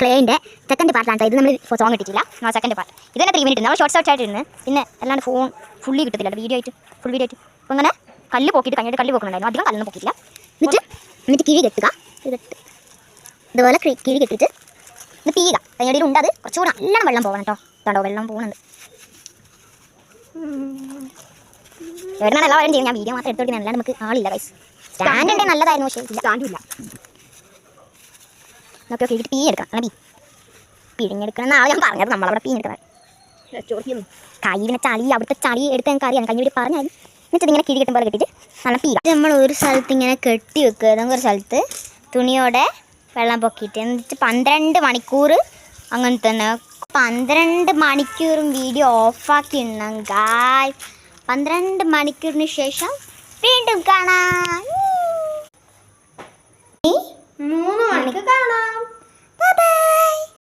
ക്ലേൻ്റെ second പാർട്ടാണ്. ഇത് നമ്മൾ സോങ് ഇട്ടിട്ടില്ല, സെക്കൻഡ് പാർട്ട്. ഇത് തന്നെ 3 മിനിറ്റ് നമ്മൾ ഷോർട്സ് ആയിട്ട് ഇരുന്ന് പിന്നെ അല്ലാണ്ട് ഫോൺ ഫുള്ളി കിട്ടത്തില്ല, വീഡിയോ ആയിട്ട് ഫുൾ വീഡിയോ ആയിട്ട്. അപ്പോൾ അങ്ങനെ കല്ല് പോക്കിയിട്ട് കഴിഞ്ഞിട്ട് കല്ല് പോക്കുന്നുണ്ടായിരുന്നു, അധികം കല്ലൊന്നും പോക്കിയില്ല. എന്നിട്ട് കിഴി കെട്ടുക, ഇതുപോലെ കിഴി കെട്ടിയിട്ട് ഇത് തീയുക. അതിനിടയിൽ ഉണ്ട് അത് കുറച്ചുകൂടെ നല്ലോണം വെള്ളം പോകണം കേട്ടോ. ഇതാണ്ടോ വെള്ളം പോകുന്നുണ്ട്. എവിടെയാണ് എല്ലാ കാര്യം ചെയ്യും, ഞാൻ വീഡിയോ മാത്രം എടുത്തോട്ട് അല്ലാണ്ട് നമുക്ക് ആളില്ല ഗൈസ്. സ്റ്റാൻഡ് ഉണ്ടെങ്കിൽ നല്ലതായിരുന്നു, പക്ഷേ സ്റ്റാൻഡില്ല. നോക്കി നോക്കി തീ എടുക്കണം, അങ്ങനെ പിഴിഞ്ഞെടുക്കണം എന്നാണ് ഞാൻ പറഞ്ഞത്. നമ്മളവിടെ പിഴിഞ്ഞെടുക്കണം. കയ്യിലെ ചളി, അവിടുത്തെ ചളി എടുത്ത് ഞങ്ങൾക്ക് അറിയാം, കൈ വേണ്ടി പറഞ്ഞാൽ. എന്നിട്ട് ഇങ്ങനെ കിഴി കെട്ടും പോലെ കെട്ടിയിട്ട് നല്ല തീ. നമ്മൾ ഒരു സ്ഥലത്ത് ഇങ്ങനെ കെട്ടി വെക്കുക, ഏതെങ്കിലും ഒരു സ്ഥലത്ത് തുണിയോടെ വെള്ളം പൊക്കിയിട്ട്. എന്നിട്ട് 12 മണിക്കൂർ അങ്ങനെ തന്നെ 12 മണിക്കൂറും വീഡിയോ ഓഫാക്കി ഇടണം ഗായ്സ്. 12 മണിക്കൂറിന് ശേഷം വീണ്ടും കാണാം.